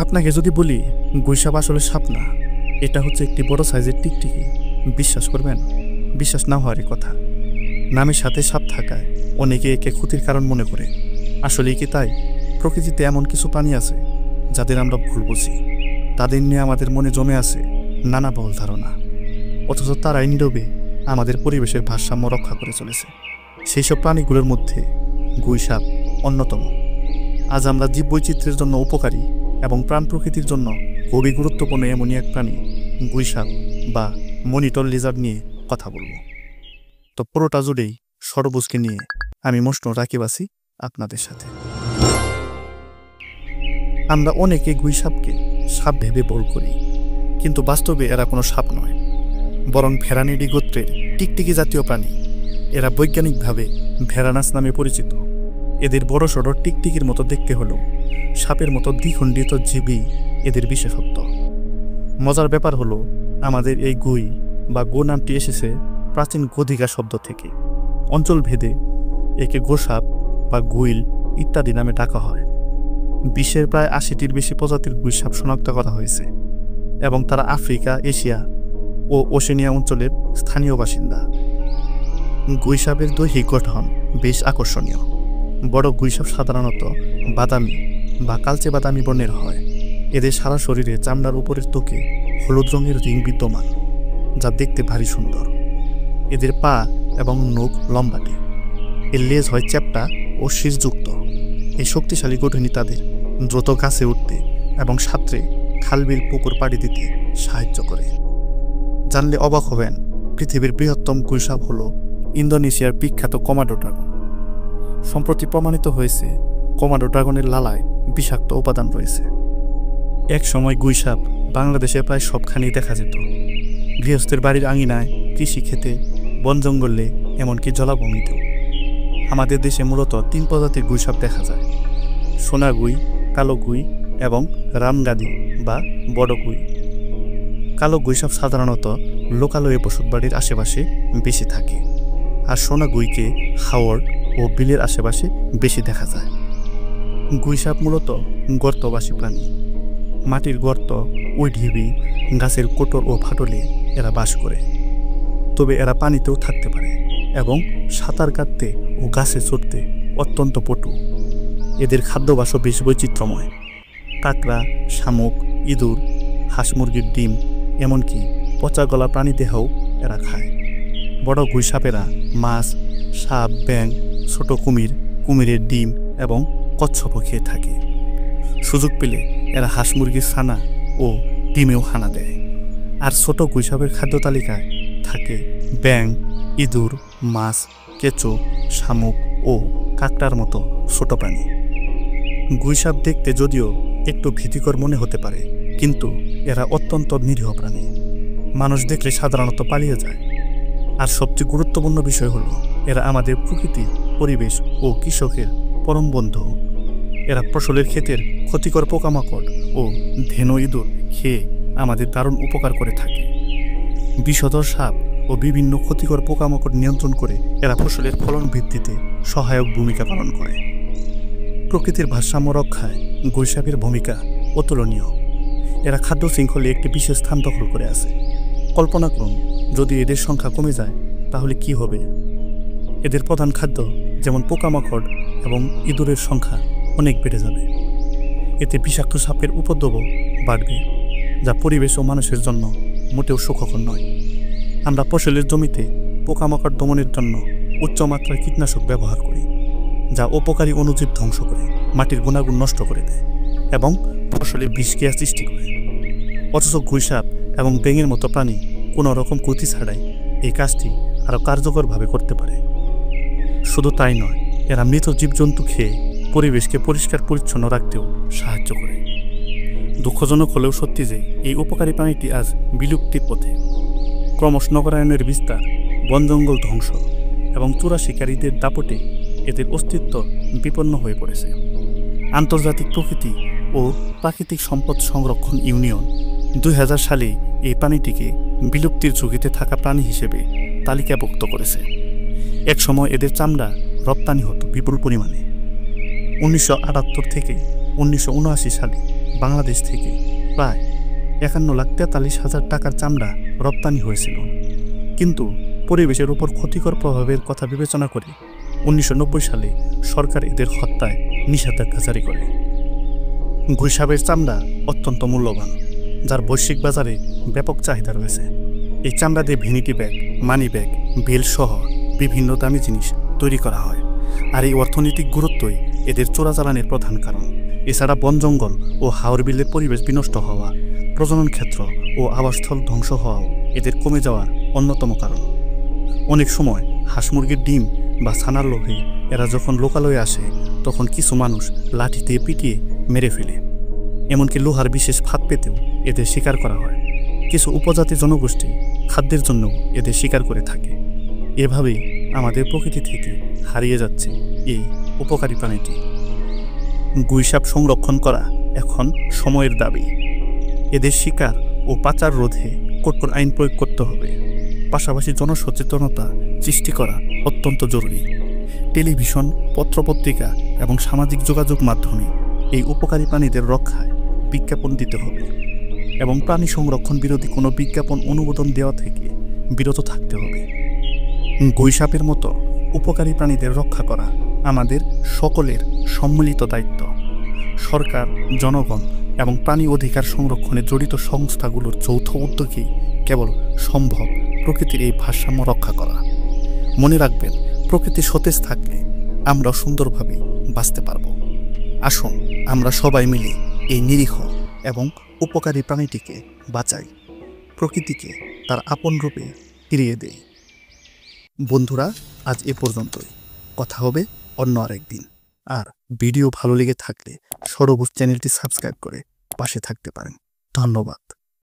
আপনাকে যদি বলি গুইসাপ আসলে সাপ না, এটা হচ্ছে একটি বড় সাইজের টিকটিকি, বিশ্বাস করবেন? বিশ্বাস না হওয়ারই কথা। নামের সাথে সাপ থাকায় অনেকে একে ক্ষতির কারণ মনে করে। আসলেই কি তাই? প্রকৃতিতে এমন কিছু প্রাণী আছে যাদের আমরা ভুল বুঝি, তাদের নিয়ে আমাদের মনে জমে আছে নানা ভুল ধারণা, অথচ তারাই নীরবে আমাদের পরিবেশের ভারসাম্য রক্ষা করে চলেছে। সেই সব প্রাণীগুলোর মধ্যে গুইসাপ অন্যতম। আজ আমরা জীববৈচিত্র্যের জন্য উপকারী এবং প্রাণ প্রকৃতির জন্য খুবই গুরুত্বপূর্ণ এমনই এক প্রাণী গুইসাপ বা মনিটর লিজার্ড নিয়ে কথা বলবো। তো পুরোটা জুড়েই সরবুজকে নিয়ে আমি মশনু রাকিব আছি আপনাদের সাথে। আমরা অনেকে গুইসাপকে সাপ ভেবে বল করি, কিন্তু বাস্তবে এরা কোনো সাপ নয়, বরং ভেরানিডি গোত্রের টিকটিকি জাতীয় প্রাণী। এরা বৈজ্ঞানিকভাবে ভেরানাস নামে পরিচিত। এদের বড়সড় টিকটিকির মতো দেখতে হলেও সাপের মতো দ্বিখণ্ডিত জীবী এদের বিশেষত্ব। মজার ব্যাপার হলো, আমাদের এই গুই বা গো নামটি এসেছে প্রাচীন গোধিকা শব্দ থেকে। অঞ্চল ভেদে একে গোসাপ বা গুইল ইত্যাদি নামে ডাকা হয়। বিশ্বের প্রায় ৮০টির বেশি প্রজাতির গুইসাপ শনাক্ত করা হয়েছে এবং তারা আফ্রিকা, এশিয়া ও ওশেনিয়া অঞ্চলের স্থানীয় বাসিন্দা। গুইসাপের দৈহিক গঠন বেশ আকর্ষণীয়। বড় গুইসাপ সাধারণত বাদামি বা কালচে বাদামি বর্ণের হয়। এদের সারা শরীরে চামড়ার উপরের ত্বকে হলুদ রঙের রিং বিদ্যমান, যা দেখতে ভারী সুন্দর। এদের পা এবং নখ লম্বাটে। এর লেজ হয় চ্যাপ্টা ও শীষযুক্ত। এই শক্তিশালী গঠনই তাদের দ্রুত গাছে উঠতে এবং সাঁতরে খালবিল পুকুর পাড়ি দিতে সাহায্য করে। জানলে অবাক হবেন, পৃথিবীর বৃহত্তম গুইসাপ হল ইন্দোনেশিয়ার বিখ্যাত কমাডো ড্রাগন। সম্প্রতি প্রমাণিত হয়েছে কমাডো ড্রাগনের লালায় বিষাক্ত উপাদান রয়েছে। এক সময় গুইসাপ বাংলাদেশে প্রায় সবখানেই দেখা যেত। গৃহস্থের বাড়ির আঙিনায়, কৃষিক্ষেতে, বন জঙ্গলে, এমনকি জলাভূমিতেও। আমাদের দেশে মূলত ৩ প্রজাতির গুইসাপ দেখা যায়: সোনা গুই, কালো গুই এবং রামগাদি বা বড় গুই। কালো গুইসাপ সাধারণত লোকালয়ে বসতবাড়ির আশেপাশে বেশি থাকে, আর সোনা গুইকে হাওড় ও বিলের আশেপাশে বেশি দেখা যায়। গুইসাপ মূলত গর্তবাসী প্রাণী। মাটির গর্ত ও ঢিবি, গাছের কোটর ও ফাটলে এরা বাস করে। তবে এরা পানিতেও থাকতে পারে এবং সাঁতার কাটতে ও গাছে চড়তে অত্যন্ত পটু। এদের খাদ্যাভ্যাসও বেশ বৈচিত্র্যময়। কাঁকড়া, শামুক, ইঁদুর, হাঁস মুরগির ডিম, এমনকি পচা গলা প্রাণী দেহও এরা খায়। বড় গুইসাপেরা মাছ, সাপ, ব্যাঙ, ছোট কুমির, কুমিরের ডিম এবং কচ্ছপও খেয়ে থাকে। সুযোগ পেলে এরা হাঁস মুরগির ছানা ও ডিমেও হানা দেয়। আর ছোট গুইসাপের খাদ্য তালিকায় থাকে ব্যাঙ, ইঁদুর, মাছ, কেঁচো, শামুক ও কাঁকড়ার মতো ছোট প্রাণী। গুইসাপ দেখতে যদিও একটু ভীতিকর মনে হতে পারে, কিন্তু এরা অত্যন্ত নিরীহ প্রাণী। মানুষ দেখলে সাধারণত পালিয়ে যায়। আর সবচেয়ে গুরুত্বপূর্ণ বিষয় হলো, এরা আমাদের প্রকৃতি, পরিবেশ ও কৃষকের পরম বন্ধু। এরা ফসলের ক্ষেতের ক্ষতিকর পোকামাকড় ও ধেনু ইঁদুর খেয়ে আমাদের দারুণ উপকার করে থাকে। বিষধর সাপ ও বিভিন্ন ক্ষতিকর পোকামাকড় নিয়ন্ত্রণ করে এরা ফসলের ফলন বৃদ্ধিতে সহায়ক ভূমিকা পালন করে। প্রকৃতির ভারসাম্য রক্ষায় গুইসাপের ভূমিকা অতুলনীয়। এরা খাদ্য শৃঙ্খলে একটি বিশেষ স্থান দখল করে আছে। কল্পনা করুন, যদি এদের সংখ্যা কমে যায় তাহলে কি হবে? এদের প্রধান খাদ্য যেমন পোকামাকড় এবং ইঁদুরের সংখ্যা অনেক বেড়ে যাবে। এতে বিষাক্ত সাপের উপদ্রবও বাড়বে, যা পরিবেশ ও মানুষের জন্য মোটেও সুখকর নয়। আমরা ফসলের জমিতে পোকামাকড় দমনের জন্য উচ্চমাত্রার কীটনাশক ব্যবহার করি, যা উপকারী অণুজীব ধ্বংস করে, মাটির গুণাগুণ নষ্ট করে দেয় এবং ফসলে বিষক্রিয়া সৃষ্টি করে। অথচ গুইসাপ এবং ব্যাঙের মতো প্রাণী কোনো রকম ক্ষতি ছাড়াই এই কাজটি আরও কার্যকরভাবে করতে পারে। শুধু তাই নয়, এরা মৃত জীবজন্তু খেয়ে পরিবেশকে পরিষ্কার পরিচ্ছন্ন রাখতেও সাহায্য করে। দুঃখজনক হলেও সত্যি যে এই উপকারী প্রাণীটি আজ বিলুপ্তির পথে। ক্রমশ নগরায়নের বিস্তার, বন জঙ্গল ধ্বংস এবং চোরা শিকারীদের দাপটে এদের অস্তিত্ব বিপন্ন হয়ে পড়েছে। আন্তর্জাতিক প্রকৃতি ও প্রাকৃতিক সম্পদ সংরক্ষণ ইউনিয়ন ২০০০ সালে এই প্রাণীটিকে বিলুপ্তির ঝুঁকিতে থাকা প্রাণী হিসেবে তালিকাভুক্ত করেছে। একসময় এদের চামড়া রপ্তানি হতো বিপুল পরিমাণে। ১৯৭৮ থেকে ১৯৭৯ সালে বাংলাদেশ থেকে প্রায় 51,43,000 টাকার চামড়া রপ্তানি হয়েছিল। কিন্তু পরিবেশের উপর ক্ষতিকর প্রভাবের কথা বিবেচনা করে 1990 সালে সরকার এদের হত্যায় নিষেধাজ্ঞা জারি করে। গুইসাপের চামড়া অত্যন্ত মূল্যবান, যার বৈশ্বিক বাজারে ব্যাপক চাহিদা রয়েছে। এই চামড়া দিয়ে vanity bag, money bag, belt সহ বিভিন্ন দামি জিনিস তৈরি করা হয়। আর এই অর্থনৈতিক গুরুত্বই এদের চোরাচালানের প্রধান কারণ। এছাড়া বন জঙ্গল ও হাওর বিলের পরিবেশ বিনষ্ট হওয়া, প্রজনন ক্ষেত্র ও আবাসস্থল ধ্বংস হওয়াও এদের কমে যাওয়ার অন্যতম কারণ। অনেক সময় হাঁস মুরগির ডিম বা ছানার লোভে এরা যখন লোকালয়ে আসে, তখন কিছু মানুষ লাঠি দিয়ে পিটিয়ে মেরে ফেলে। এমনকি লোহার বিশেষ ফাঁদ পেতেও এদের শিকার করা হয়। কিছু উপজাতি জনগোষ্ঠী খাদ্যের জন্য এদের শিকার করে থাকে। এভাবেই আমাদের প্রকৃতি থেকে হারিয়ে যাচ্ছে এই উপকারী প্রাণীটি। গুইসাপ সংরক্ষণ করা এখন সময়ের দাবি। এদের শিকার ও পাচার রোধে কঠোর আইন প্রয়োগ করতে হবে। পাশাপাশি জনসচেতনতা সৃষ্টি করা অত্যন্ত জরুরি। টেলিভিশন, পত্রপত্রিকা এবং সামাজিক যোগাযোগ মাধ্যমে এই উপকারী প্রাণীদের রক্ষায় বিজ্ঞাপন দিতে হবে এবং প্রাণী সংরক্ষণ বিরোধী কোনো বিজ্ঞাপন অনুমোদন দেওয়া থেকে বিরত থাকতে হবে। গুইসাপের মতো উপকারী প্রাণীদের রক্ষা করা আমাদের সকলের সম্মিলিত দায়িত্ব। সরকার, জনগণ এবং প্রাণী অধিকার সংরক্ষণে জড়িত সংস্থাগুলোর যৌথ উদ্যোগেই কেবল সম্ভব প্রকৃতির এই ভারসাম্য রক্ষা করা। মনে রাখবেন, প্রকৃতি সতেজ থাকলে আমরা সুন্দরভাবে বাঁচতে পারব। আসুন আমরা সবাই মিলে এই নিরীহ এবং উপকারী প্রাণীটিকে বাঁচাই, প্রকৃতিকে তার আপন রূপে ফিরিয়ে দেই। বন্ধুরা, আজ এ পর্যন্তই। কথা হবে অন্য আরেকদিন। আর ভিডিও ভালো লেগে থাকলে সরবুজ চ্যানেলটি সাবস্ক্রাইব করে পাশে থাকতে পারেন। ধন্যবাদ।